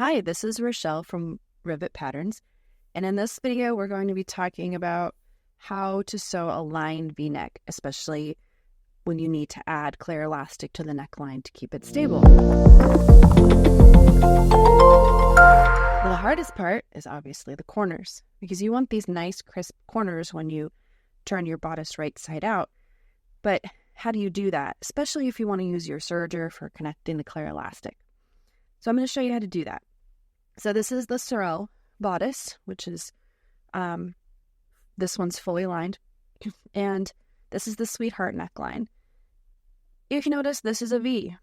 Hi, this is Rochelle from Rivet Patterns, and in this video we're going to be talking about how to sew a lined V-neck, especially when you need to add clear elastic to the neckline to keep it stable. The hardest part is obviously the corners, because you want these nice crisp corners when you turn your bodice right side out. But how do you do that, especially if you want to use your serger for connecting the clear elastic? So I'm going to show you how to do that. So this is the Sorel bodice, which is, this one's fully lined. And this is the Sweetheart neckline. If you notice, this is a V.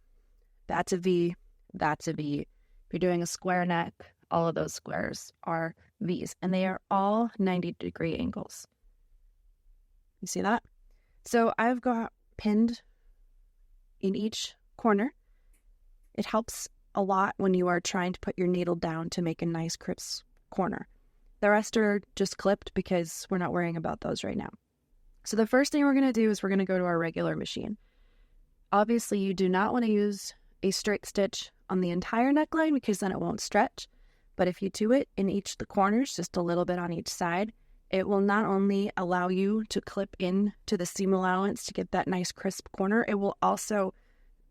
That's a V. That's a V. If you're doing a square neck, all of those squares are V's. And they are all 90-degree angles. You see that? So I've got pinned in each corner. It helps a lot when you are trying to put your needle down to make a nice crisp corner. The rest are just clipped because we're not worrying about those right now. So the first thing we're going to do is we're going to go to our regular machine. Obviously, you do not want to use a straight stitch on the entire neckline because then it won't stretch. But if you do it in each of the corners, just a little bit on each side, it will not only allow you to clip in to the seam allowance to get that nice crisp corner, it will also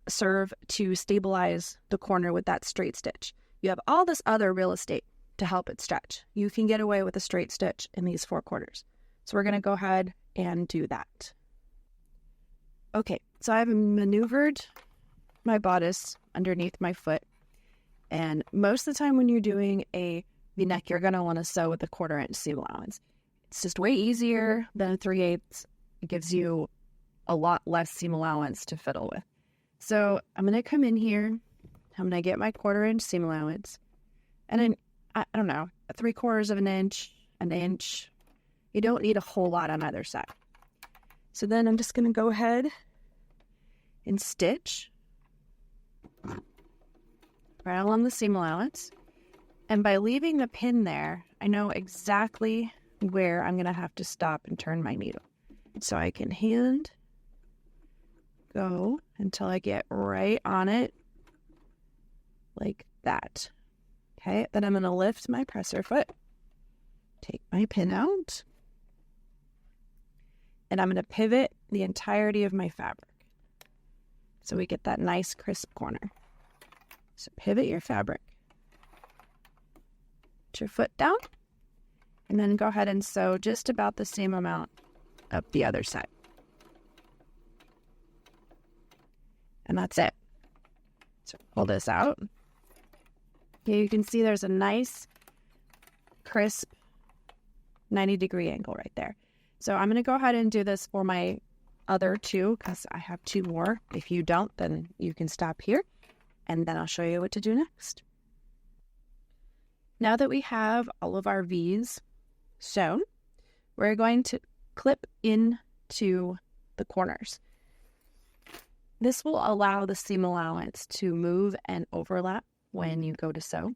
serve to stabilize the corner with that straight stitch. You have all this other real estate to help it stretch. You can get away with a straight stitch in these four corners. So we're going to go ahead and do that. Okay, so I've maneuvered my bodice underneath my foot. And most of the time when you're doing a V-neck, you're going to want to sew with a 1/4 inch seam allowance. It's just way easier than a 3/8. It gives you a lot less seam allowance to fiddle with. So I'm going to come in here, I'm going to get my 1/4 inch seam allowance, and then, I don't know, 3/4 of an inch, an inch. You don't need a whole lot on either side. So then I'm just going to go ahead and stitch right along the seam allowance. And by leaving the pin there, I know exactly where I'm going to have to stop and turn my needle. So I can hand go until I get right on it, like that. Okay, then I'm going to lift my presser foot, take my pin out, and I'm going to pivot the entirety of my fabric so we get that nice crisp corner. So pivot your fabric, put your foot down, and then go ahead and sew just about the same amount up the other side. And that's it. So pull this out. Okay, you can see there's a nice, crisp 90-degree angle right there. So I'm going to go ahead and do this for my other two because I have two more. If you don't, then you can stop here, and then I'll show you what to do next. Now that we have all of our V's sewn, we're going to clip into the corners. This will allow the seam allowance to move and overlap when you go to sew.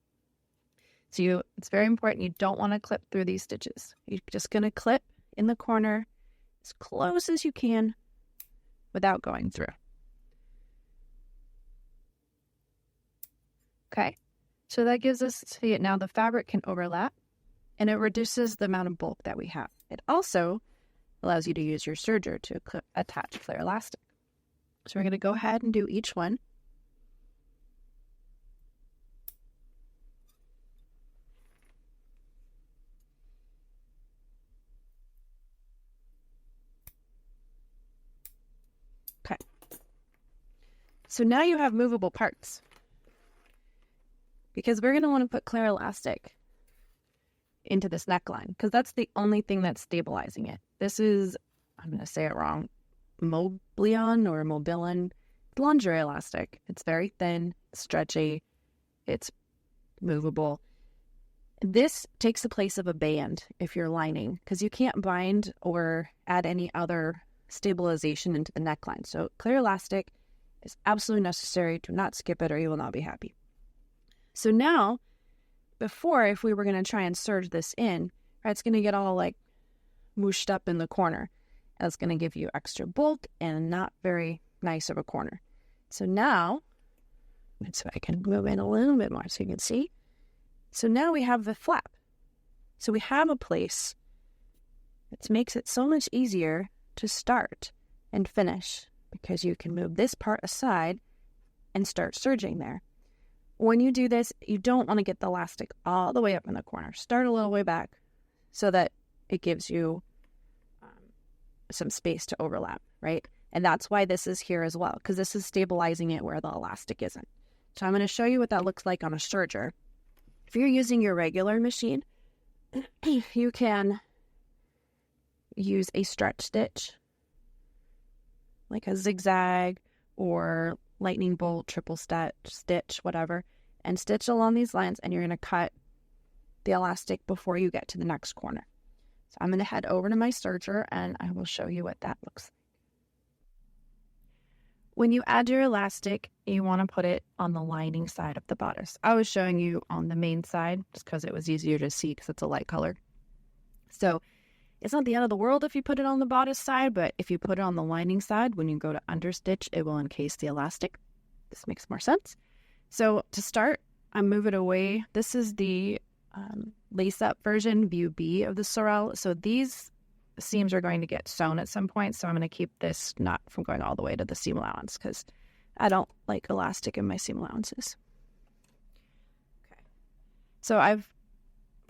So it's very important you don't want to clip through these stitches. You're just going to clip in the corner as close as you can without going through. Okay, so that gives us, see it now, the fabric can overlap and it reduces the amount of bulk that we have. It also allows you to use your serger to attach clear elastic. So we're going to go ahead and do each one. Okay. So now you have movable parts, because we're going to want to put clear elastic into this neckline because that's the only thing that's stabilizing it. This is, I'm going to say it wrong, Mobilion or Mobilon lingerie elastic. It's very thin, stretchy, it's movable. This takes the place of a band if you're lining because you can't bind or add any other stabilization into the neckline. So clear elastic is absolutely necessary. Do not skip it or you will not be happy. So now, before, if we were going to try and serge this in, right, it's going to get all like mooshed up in the corner. That's going to give you extra bulk and not very nice of a corner. So now, so I can move in a little bit more so you can see, So now we have the flap. So we have a place that makes it so much easier to start and finish because you can move this part aside and start serging there. When you do this, you don't want to get the elastic all the way up in the corner. Start a little way back so that it gives you some space to overlap, right? And that's why this is here as well, because this is stabilizing it where the elastic isn't. So I'm going to show you what that looks like on a serger. If you're using your regular machine, you can use a stretch stitch, like a zigzag or lightning bolt, triple stitch, whatever, and stitch along these lines, and you're going to cut the elastic before you get to the next corner. So I'm going to head over to my serger and I will show you what that looks like. When you add your elastic, you want to put it on the lining side of the bodice. I was showing you on the main side just because it was easier to see because it's a light color. So it's not the end of the world if you put it on the bodice side, but if you put it on the lining side, when you go to understitch, it will encase the elastic. This makes more sense. So to start, I move it away. This is the lace-up version, view B of the sorrel. So these seams are going to get sewn at some point, so I'm going to keep this knot from going all the way to the seam allowance because I don't like elastic in my seam allowances. Okay, so I've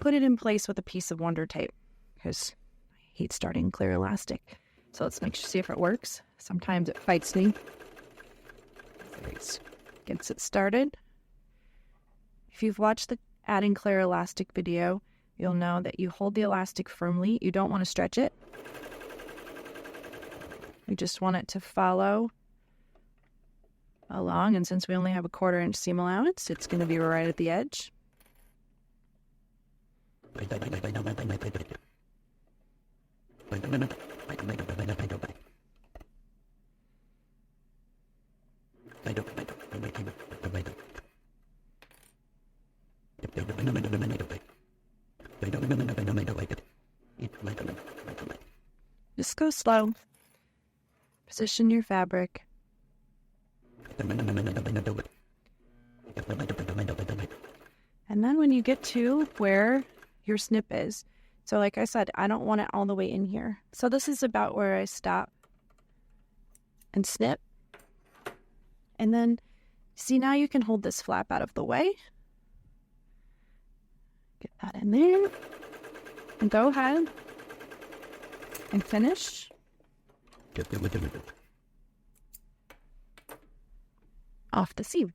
put it in place with a piece of Wonder Tape because I hate starting clear elastic. So let's see if it works. Sometimes it fights me. It gets it started. If you've watched the adding clear elastic video, you'll know that you hold the elastic firmly. You don't want to stretch it. You just want it to follow along. And since we only have a 1/4 inch seam allowance, it's going to be right at the edge. Just go slow. Position your fabric. And then when you get to where your snip is, so like I said, I don't want it all the way in here. So this is about where I stop and snip. And then, see, now you can hold this flap out of the way. Get that in there. And go ahead and finish. Off the seam.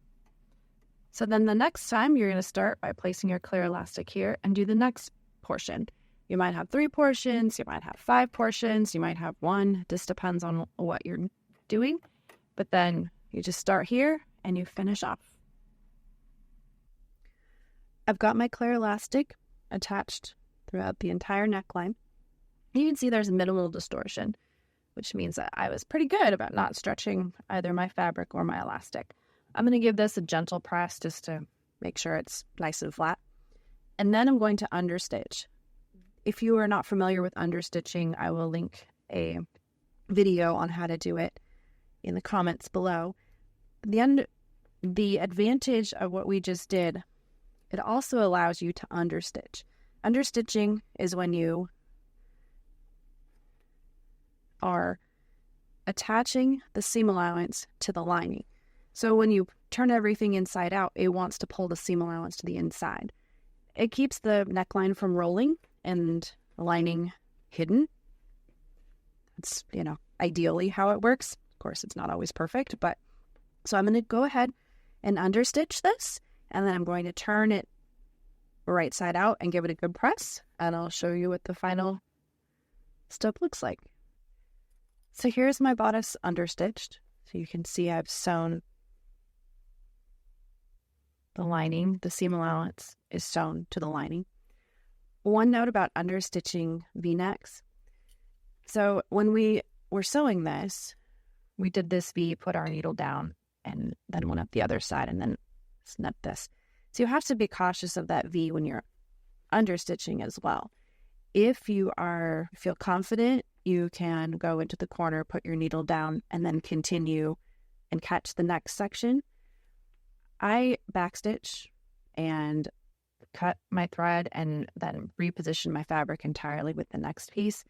So then the next time you're going to start by placing your clear elastic here and do the next portion. You might have 3 portions, you might have 5 portions, you might have 1. This depends on what you're doing. But then you just start here and you finish off. I've got my clear elastic attached throughout the entire neckline. You can see there's minimal distortion, which means that I was pretty good about not stretching either my fabric or my elastic. I'm going to give this a gentle press just to make sure it's nice and flat. And then I'm going to understitch. If you are not familiar with understitching, I will link a video on how to do it in the comments below. The advantage of what we just did, it also allows you to understitch. Understitching is when you are attaching the seam allowance to the lining. So when you turn everything inside out, it wants to pull the seam allowance to the inside. It keeps the neckline from rolling and the lining hidden. That's, ideally how it works. Of course, it's not always perfect, but so I'm going to go ahead and understitch this, and then I'm going to turn it right side out and give it a good press, and I'll show you what the final step looks like. So here's my bodice understitched. So you can see I've sewn the lining. The seam allowance is sewn to the lining. One note about understitching V-necks. So when we were sewing this, we did this V, put our needle down, and then went up the other side and then snip this. So you have to be cautious of that V when you're understitching as well. If you feel confident, you can go into the corner, put your needle down, and then continue and catch the next section. I backstitch and cut my thread and then reposition my fabric entirely with the next piece.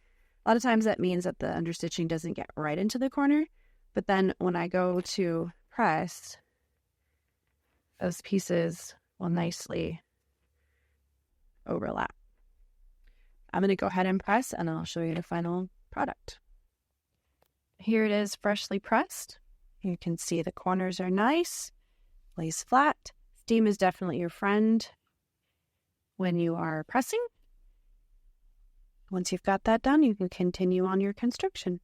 A lot of times that means that the understitching doesn't get right into the corner, but then when I go to press, those pieces will nicely overlap. I'm going to go ahead and press, and I'll show you the final product. Here it is, freshly pressed. You can see the corners are nice, lays flat. Steam is definitely your friend when you are pressing. Once you've got that done, you can continue on your construction.